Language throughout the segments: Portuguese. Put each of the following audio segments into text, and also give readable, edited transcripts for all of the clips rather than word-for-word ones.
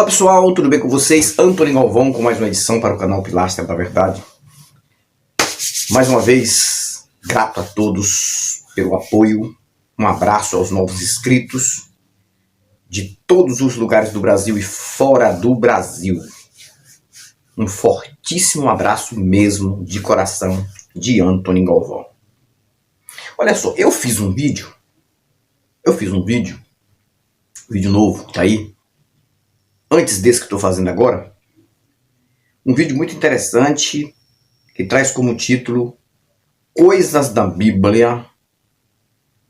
Pessoal, tudo bem com vocês? Antônio Galvão com mais uma edição para o canal Pilastra da Verdade. Mais uma vez, grato a todos pelo apoio. Um abraço aos novos inscritos de todos os lugares do Brasil e fora do Brasil. Um fortíssimo abraço mesmo, de coração, de Antônio Galvão. Olha só, eu fiz um vídeo novo, tá aí, antes desse que estou fazendo agora, um vídeo muito interessante que traz como título Coisas da Bíblia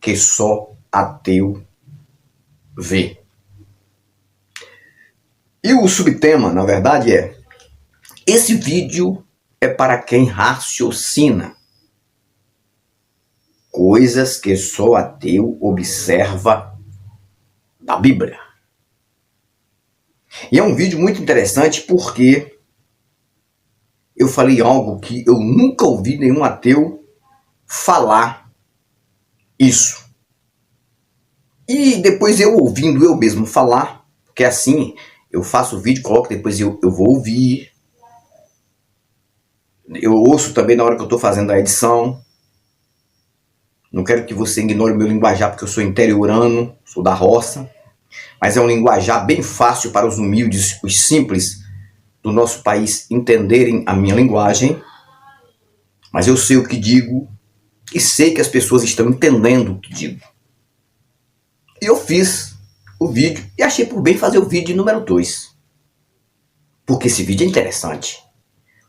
que só ateu vê. E o subtema, na verdade, esse vídeo é para quem raciocina. Coisas que só ateu observa da Bíblia. E é um vídeo muito interessante porque eu falei algo que eu nunca ouvi nenhum ateu falar isso. E depois eu ouvindo eu mesmo falar, porque assim eu faço o vídeo, coloco, depois eu vou ouvir. Eu ouço também na hora que eu estou fazendo a edição. Não quero que você ignore o meu linguajar, porque eu sou interiorano, sou da roça. Mas é um linguajar bem fácil para os humildes, os simples do nosso país entenderem a minha linguagem. Mas eu sei o que digo e sei que as pessoas estão entendendo o que digo. E eu fiz o vídeo e achei por bem fazer o vídeo número 2. Porque esse vídeo é interessante.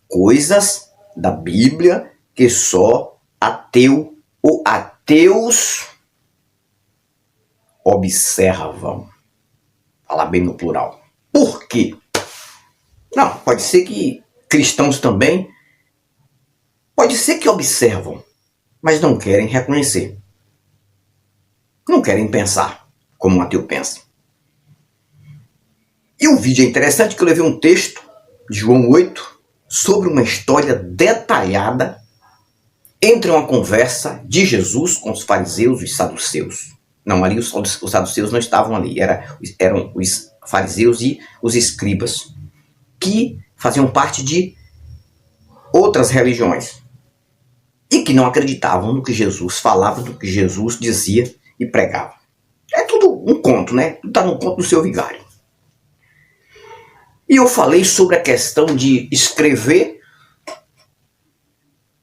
Coisas da Bíblia que só ateu ou ateus observam. Falar bem no plural. Por quê? Não, pode ser que cristãos também, pode ser que observam, mas não querem reconhecer. Não querem pensar como um ateu pensa. E o vídeo é interessante que eu levei um texto de João 8 sobre uma história detalhada entre uma conversa de Jesus com os fariseus e os saduceus. Não, ali os saduceus não estavam ali, eram os fariseus e os escribas, que faziam parte de outras religiões e que não acreditavam no que Jesus falava, no que Jesus dizia e pregava. É tudo um conto, né? Tudo está no conto do seu vigário. E eu falei sobre a questão de escrever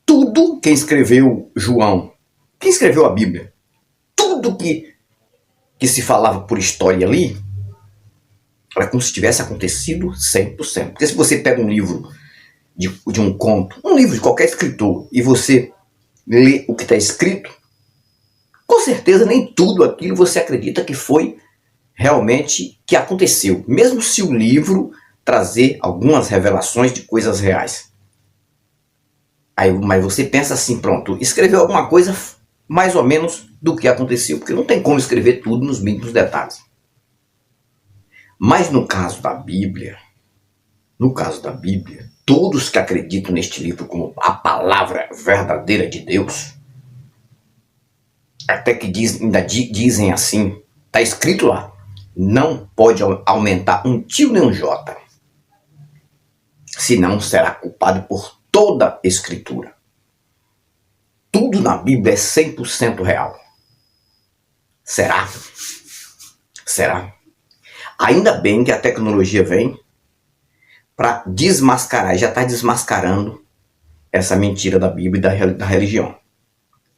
tudo. Quem escreveu João, quem escreveu a Bíblia, tudo que se falava por história ali, era como se tivesse acontecido 100%. Porque se você pega um livro de um conto, um livro de qualquer escritor, e você lê o que está escrito, com certeza nem tudo aquilo você acredita que foi realmente que aconteceu. Mesmo se o livro trazer algumas revelações de coisas reais. Mas você pensa assim, pronto, escreveu alguma coisa mais ou menos do que aconteceu, porque não tem como escrever tudo nos mínimos detalhes. Mas no caso da Bíblia, todos que acreditam neste livro como a palavra verdadeira de Deus, até que ainda dizem assim, está escrito lá, não pode aumentar um tio nem um jota, senão será culpado por toda a Escritura. Tudo na Bíblia é 100% real. Será? Será? Ainda bem que a tecnologia vem para desmascarar, já está desmascarando essa mentira da Bíblia e da religião.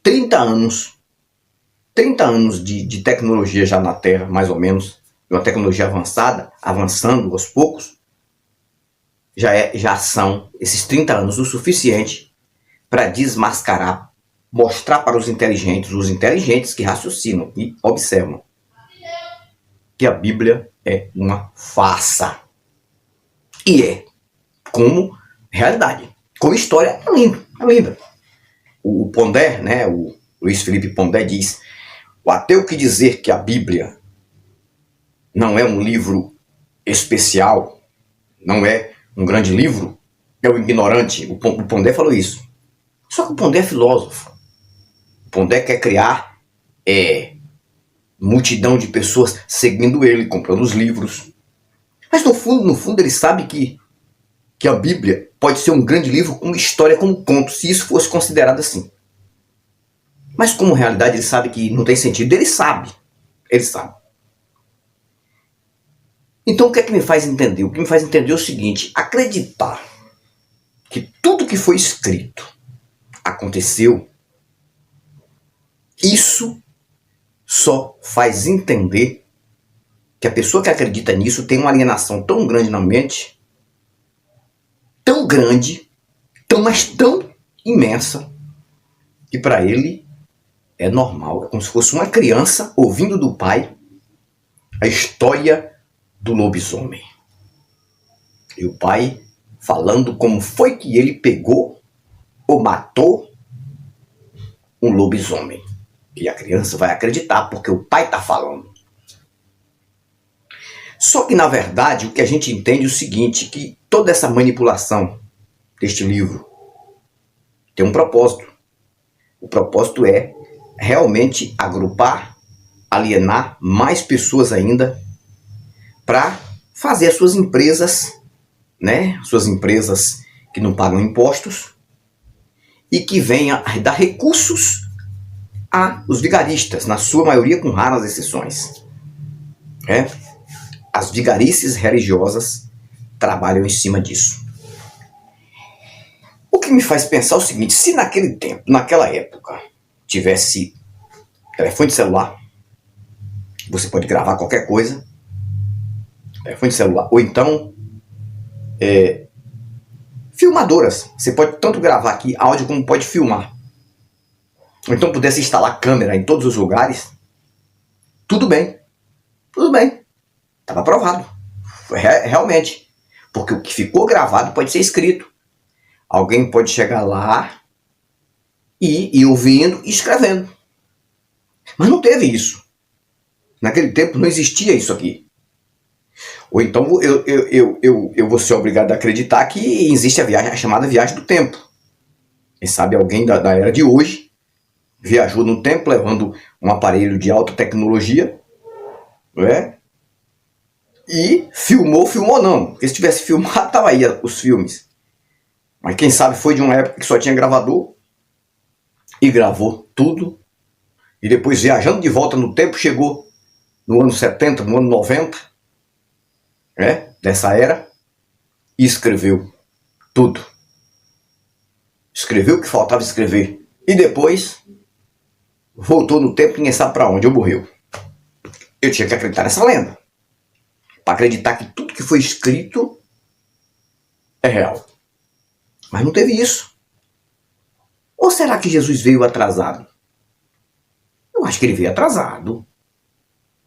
30 anos de tecnologia já na Terra, mais ou menos, de uma tecnologia avançando aos poucos, já são esses 30 anos o suficiente para desmascarar, mostrar para os inteligentes que raciocinam e observam, que a Bíblia é uma farsa. E é como realidade. Como história, é lindo, é linda. O Pondé, né, o Luiz Felipe Pondé diz, o ateu que dizer que a Bíblia não é um livro especial, não é um grande livro, é o ignorante. O Pondé falou isso. Só que o Pondé é filósofo. O Pondé quer criar multidão de pessoas seguindo ele, comprando os livros. Mas no fundo ele sabe que a Bíblia pode ser um grande livro com história, como conto, se isso fosse considerado assim. Mas como realidade ele sabe que não tem sentido, ele sabe. Ele sabe. Então o que é que me faz entender? O que me faz entender é o seguinte: acreditar que tudo que foi escrito aconteceu, isso só faz entender que a pessoa que acredita nisso tem uma alienação tão grande na mente, tão grande, mas tão imensa, que para ele é normal. É como se fosse uma criança ouvindo do pai a história do lobisomem. E o pai falando como foi que ele pegou ou matou um lobisomem. E a criança vai acreditar porque o pai está falando. Só que, na verdade, o que a gente entende é o seguinte, que toda essa manipulação deste livro tem um propósito. O propósito é realmente agrupar, alienar mais pessoas ainda para fazer as suas empresas, né? Suas empresas que não pagam impostos e que venha dar recursos aos vigaristas, na sua maioria com raras exceções. As vigarices religiosas trabalham em cima disso. O que me faz pensar o seguinte: se naquele tempo, naquela época, tivesse telefone de celular, você pode gravar qualquer coisa, telefone de celular, ou então filmadoras, você pode tanto gravar aqui áudio como pode filmar, ou então pudesse instalar câmera em todos os lugares, tudo bem, estava aprovado, realmente, porque o que ficou gravado pode ser escrito. Alguém pode chegar lá e ir ouvindo e escrevendo. Mas não teve isso. Naquele tempo não existia isso aqui. Ou então eu vou ser obrigado a acreditar que existe a chamada viagem do tempo. Quem sabe alguém da era de hoje viajou no tempo levando um aparelho de alta tecnologia, e filmou não. Porque se tivesse filmado, estava aí os filmes. Mas quem sabe foi de uma época que só tinha gravador e gravou tudo. E depois, viajando de volta no tempo, chegou no ano 70, no ano 90, dessa era, e escreveu tudo. Escreveu o que faltava escrever. E depois voltou no tempo, ninguém sabe para onde, ou morreu. Eu tinha que acreditar nessa lenda, para acreditar que tudo que foi escrito é real. Mas não teve isso. Ou será que Jesus veio atrasado? Eu acho que ele veio atrasado.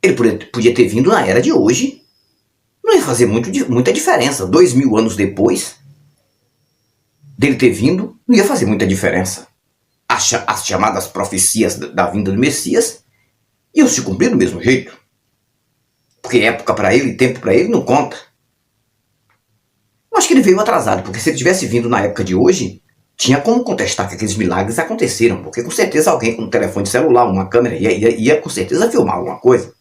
Ele podia ter vindo na era de hoje. Não ia fazer muita diferença. 2000 anos depois dele ter vindo, não ia fazer muita diferença. As chamadas profecias da vinda do Messias iam se cumprir do mesmo jeito. Porque época para ele, tempo para ele não conta. Eu acho que ele veio atrasado, porque se ele tivesse vindo na época de hoje, tinha como contestar que aqueles milagres aconteceram, porque com certeza alguém com um telefone celular, uma câmera, ia com certeza filmar alguma coisa.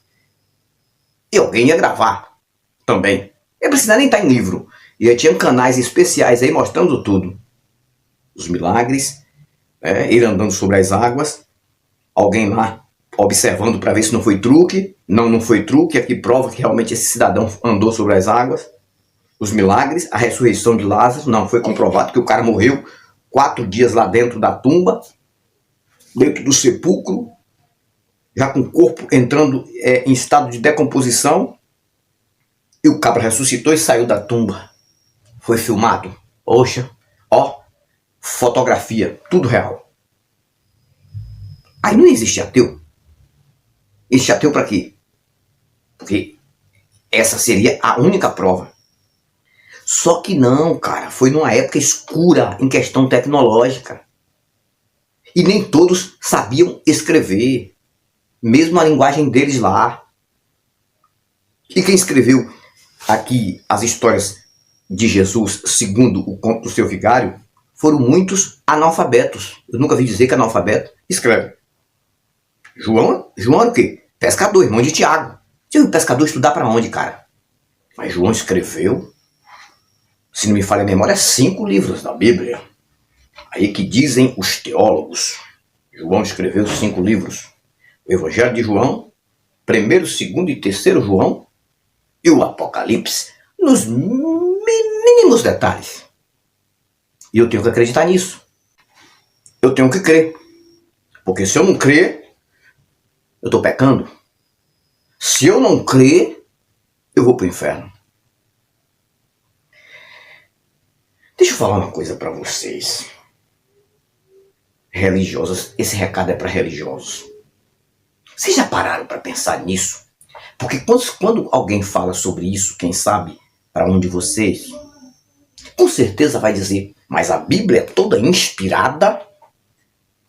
E alguém ia gravar também. Não precisa nem estar em livro. E aí tinha canais especiais aí mostrando tudo. Os milagres, ele andando sobre as águas, alguém lá observando para ver se não foi truque. Não foi truque, aqui prova que realmente esse cidadão andou sobre as águas. Os milagres, a ressurreição de Lázaro, não, foi comprovado que o cara morreu 4 dias lá dentro da tumba, dentro do sepulcro, já com o corpo entrando em estado de decomposição, e o cabra ressuscitou e saiu da tumba. Foi filmado. Poxa, fotografia, tudo real. Aí não existe ateu. Existe ateu para quê? Porque essa seria a única prova. Só que não, cara, foi numa época escura em questão tecnológica. E nem todos sabiam escrever, mesmo a linguagem deles lá. E quem escreveu aqui as histórias de Jesus, segundo o conto do seu vigário, foram muitos analfabetos. Eu nunca vi dizer que analfabeto escreve. João era o quê? Pescador, irmão de Tiago. Tinha um pescador estudar para onde, cara? Mas João escreveu, se não me falha a memória, 5 livros da Bíblia. Aí que dizem os teólogos. João escreveu 5 livros. O Evangelho de João, 1º, 2º e 3º João e o Apocalipse, nos mínimos detalhes. E eu tenho que acreditar nisso. Eu tenho que crer. Porque se eu não crer, eu estou pecando. Se eu não crer, eu vou para o inferno. Deixa eu falar uma coisa para vocês. Religiosos, esse recado é para religiosos. Vocês já pararam para pensar nisso? Porque quando alguém fala sobre isso, quem sabe, para um de vocês, com certeza vai dizer, mas a Bíblia é toda inspirada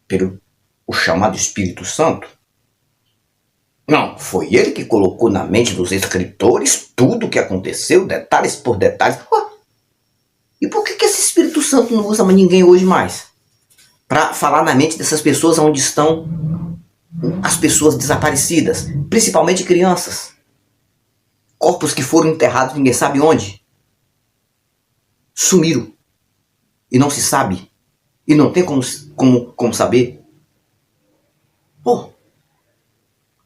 pelo o chamado Espírito Santo? Não, foi ele que colocou na mente dos escritores tudo o que aconteceu, detalhes por detalhes. E por que esse Espírito Santo não usa ninguém hoje mais? Para falar na mente dessas pessoas onde estão as pessoas desaparecidas, principalmente crianças. Corpos que foram enterrados ninguém sabe onde. Sumiram. E não se sabe. E não tem como saber.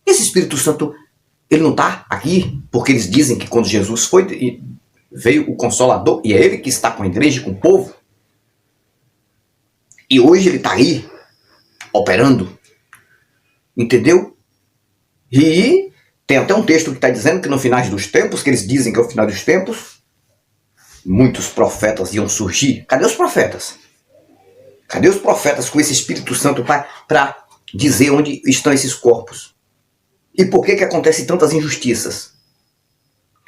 Esse Espírito Santo, ele não está aqui, porque eles dizem que quando Jesus foi, veio o Consolador, e é ele que está com a igreja, com o povo. E hoje ele está aí, operando. Entendeu? E tem até um texto que está dizendo que no final dos tempos, que eles dizem que é o final dos tempos, muitos profetas iam surgir. Cadê os profetas? Cadê os profetas com esse Espírito Santo para dizer onde estão esses corpos? E por que acontecem tantas injustiças?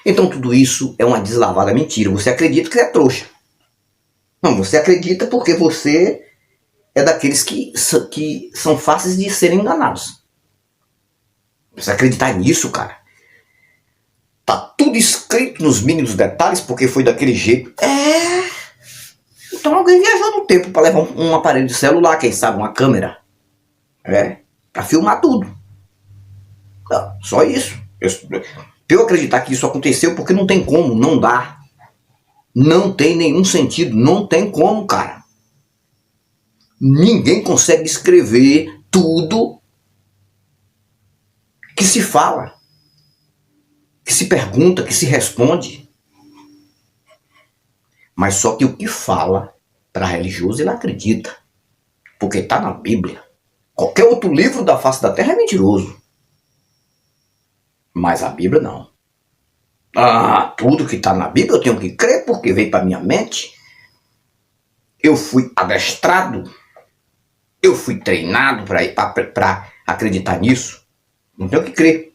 Então tudo isso é uma deslavada mentira. Você acredita que é trouxa. Não, você acredita porque você é daqueles que são fáceis de serem enganados. Você acreditar nisso, cara? Tá tudo escrito nos mínimos detalhes porque foi daquele jeito. Então alguém viajou no tempo para levar um aparelho de celular, quem sabe uma câmera. Para filmar tudo. Não, só isso. Eu acreditar que isso aconteceu porque não tem como, não dá. Não tem nenhum sentido, não tem como, cara. Ninguém consegue escrever tudo que se fala, que se pergunta, que se responde. Mas só que o que fala, para religioso, ele acredita. Porque está na Bíblia. Qualquer outro livro da face da terra é mentiroso. Mas a Bíblia não. Tudo que está na Bíblia eu tenho que crer porque veio para minha mente. Eu fui adestrado. Eu fui treinado para acreditar nisso. Não tenho que crer.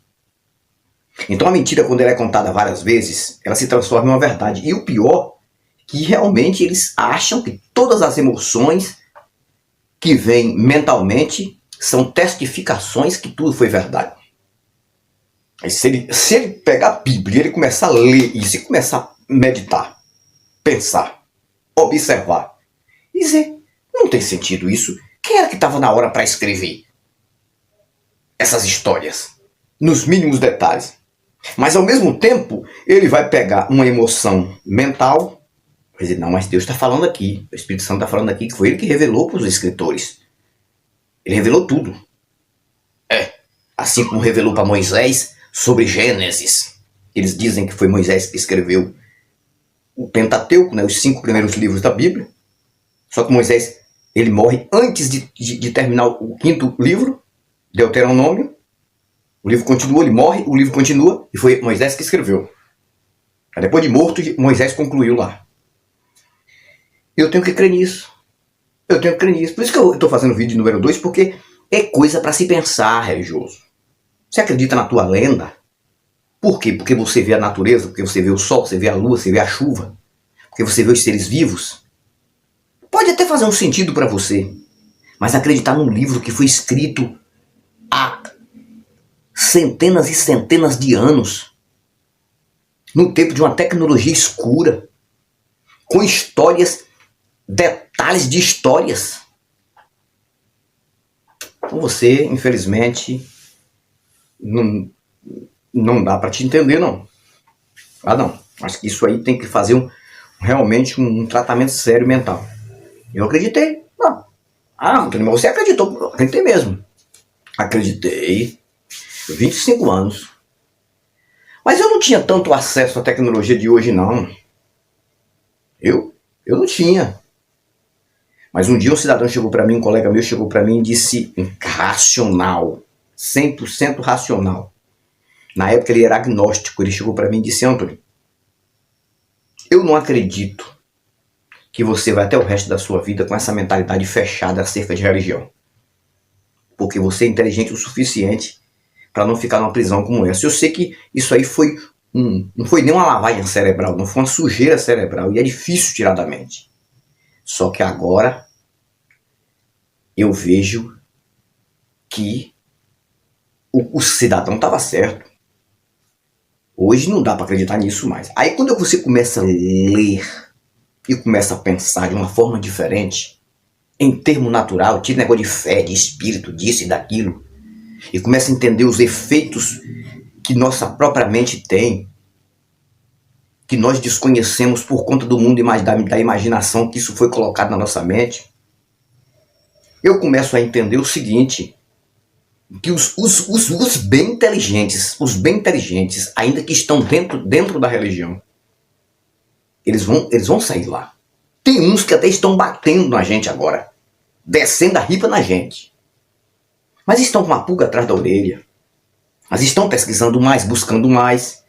Então a mentira, quando ela é contada várias vezes, ela se transforma em uma verdade. E o pior, que realmente eles acham que todas as emoções que vêm mentalmente são testificações que tudo foi verdade. Se ele pegar a Bíblia e ele começar a ler e se começar a meditar, pensar, observar e dizer, não tem sentido isso. Quem era que estava na hora para escrever essas histórias? Nos mínimos detalhes. Mas ao mesmo tempo, ele vai pegar uma emoção mental e dizer, não, mas Deus está falando aqui. O Espírito Santo está falando aqui que foi ele que revelou para os escritores. Ele revelou tudo. Assim como revelou para Moisés sobre Gênesis. Eles dizem que foi Moisés que escreveu o Pentateuco, né, os 5 primeiros livros da Bíblia. Só que Moisés, ele morre antes de terminar o 5º livro, Deuteronômio. O livro continua, ele morre, o livro continua, e foi Moisés que escreveu. Depois de morto, Moisés concluiu lá. Eu tenho que crer nisso. Eu tenho que crer nisso. Por isso que eu estou fazendo o vídeo número 2, porque é coisa para se pensar, religioso. Você acredita na tua lenda? Por quê? Porque você vê a natureza, porque você vê o sol, você vê a lua, você vê a chuva, porque você vê os seres vivos. Pode até fazer um sentido para você, mas acreditar num livro que foi escrito há centenas e centenas de anos, no tempo de uma tecnologia escura, com histórias, detalhes de histórias. Então você, infelizmente, não dá para te entender, não. Não. Acho que isso aí tem que fazer realmente um tratamento sério mental. Eu acreditei. Antônio, mas você acreditou? Eu acreditei mesmo. Acreditei. 25 anos. Mas eu não tinha tanto acesso à tecnologia de hoje, não. Eu não tinha. Mas um dia um cidadão chegou para mim, um colega meu chegou para mim e disse racional. 100% racional. Na época ele era agnóstico. Ele chegou para mim e disse: Antônio, eu não acredito que você vai até o resto da sua vida com essa mentalidade fechada acerca de religião. Porque você é inteligente o suficiente para não ficar numa prisão como essa. Eu sei que isso aí foi não foi nem uma lavagem cerebral, não foi uma sujeira cerebral, e é difícil tirar da mente. Só que agora eu vejo que o cidadão estava certo. Hoje não dá para acreditar nisso mais. Aí quando você começa a ler e começa a pensar de uma forma diferente, em termo natural, tira negócio de fé, de espírito, disso e daquilo, e começa a entender os efeitos que nossa própria mente tem, que nós desconhecemos por conta do mundo da imaginação que isso foi colocado na nossa mente, eu começo a entender o seguinte, que os bem inteligentes, ainda que estão dentro da religião, eles vão sair lá. Tem uns que até estão batendo na gente agora, descendo a ripa na gente. Mas estão com uma pulga atrás da orelha. Mas estão pesquisando mais, buscando mais.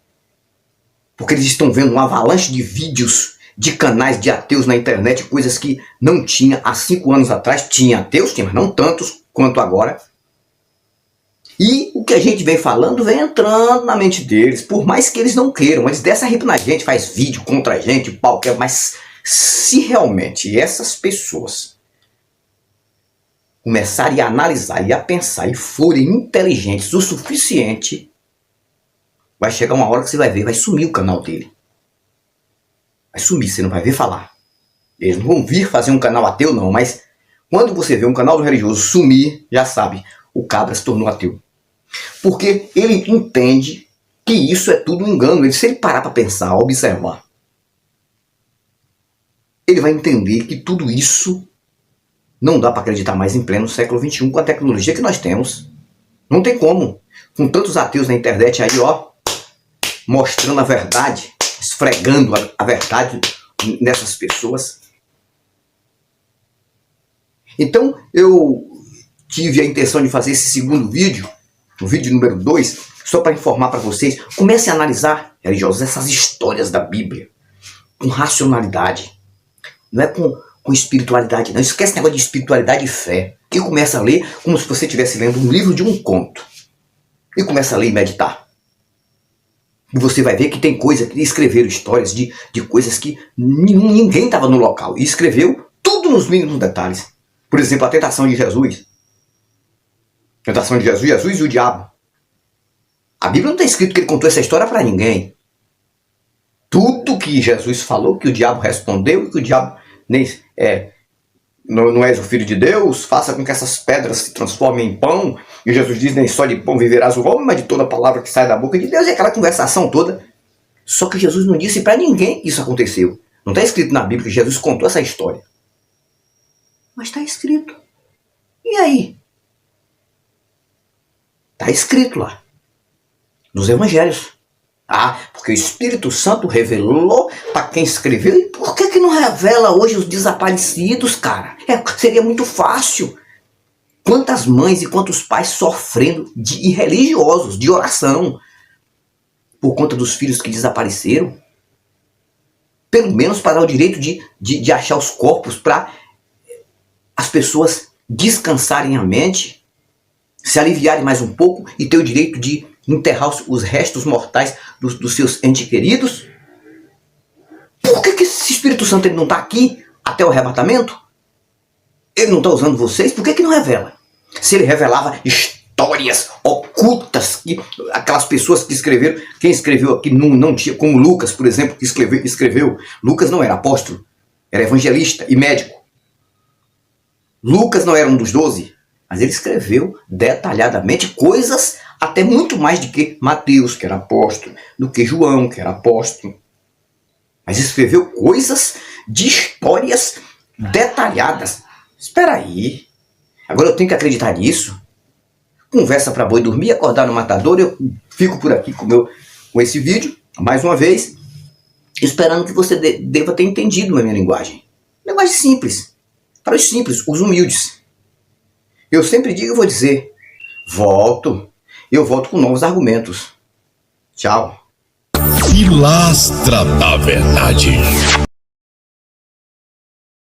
Porque eles estão vendo uma avalanche de vídeos de canais de ateus na internet, coisas que não tinha há 5 anos atrás. Tinha ateus, mas não tantos quanto agora. E o que a gente vem falando vem entrando na mente deles, por mais que eles não queiram. Eles descem a ripa na gente, faz vídeo contra a gente, pau, mas se realmente essas pessoas começarem a analisar e a pensar e forem inteligentes o suficiente, vai chegar uma hora que você vai ver, vai sumir o canal dele. Vai sumir, você não vai ver falar. Eles não vão vir fazer um canal ateu não, mas quando você vê um canal do religioso sumir, já sabe, o cabra se tornou ateu. Porque ele entende que isso é tudo um engano. Se ele parar para pensar, observar, ele vai entender que tudo isso não dá para acreditar mais em pleno século XXI com a tecnologia que nós temos. Não tem como. Com tantos ateus na internet aí, ó, mostrando a verdade, esfregando a verdade nessas pessoas. Então, eu tive a intenção de fazer esse segundo vídeo, o vídeo número 2, só para informar para vocês. Comecem a analisar, religiosos, essas histórias da Bíblia com racionalidade. Não é com espiritualidade, não. Esquece esse negócio de espiritualidade e fé. E começa a ler como se você estivesse lendo um livro de um conto. E começa a ler e meditar. E você vai ver que tem coisa que escreveram histórias de coisas que ninguém estava no local. E escreveu tudo nos mínimos detalhes. Por exemplo, a tentação de Jesus. Tentação de Jesus e o diabo. A Bíblia não está escrito que ele contou essa história para ninguém. Tudo que Jesus falou, que o diabo respondeu, que o diabo não és o filho de Deus, faça com que essas pedras se transformem em pão. E Jesus diz, nem só de pão viverás o homem, mas de toda palavra que sai da boca de Deus. E aquela conversação toda. Só que Jesus não disse para ninguém que isso aconteceu. Não está escrito na Bíblia que Jesus contou essa história. Mas está escrito. E aí? Está escrito lá. Nos evangelhos. Porque o Espírito Santo revelou para quem escreveu. E por que não revela hoje os desaparecidos, cara? Seria muito fácil. Quantas mães e quantos pais sofrendo e religiosos, de oração, por conta dos filhos que desapareceram? Pelo menos para dar o direito de achar os corpos, para as pessoas descansarem a mente, se aliviarem mais um pouco e ter o direito de enterrar os restos mortais dos seus entes queridos. Por que esse Espírito Santo ele não está aqui até o arrebatamento? Ele não está usando vocês? Por que não revela? Se ele revelava histórias ocultas, aquelas pessoas que escreveram, quem escreveu aqui não tinha, como Lucas, por exemplo, que escreveu. Lucas não era apóstolo, era evangelista e médico. Lucas não era um dos 12, mas ele escreveu detalhadamente coisas até muito mais do que Mateus, que era apóstolo, do que João, que era apóstolo. Mas escreveu coisas de histórias detalhadas. Espera aí. Agora eu tenho que acreditar nisso? Conversa para boi dormir e acordar no matador. Eu fico por aqui com esse vídeo, mais uma vez, esperando que você deva ter entendido a minha linguagem. Linguagem simples. Para os simples, os humildes. Eu sempre digo e vou dizer. Eu volto com novos argumentos. Tchau. Pilastra da Verdade.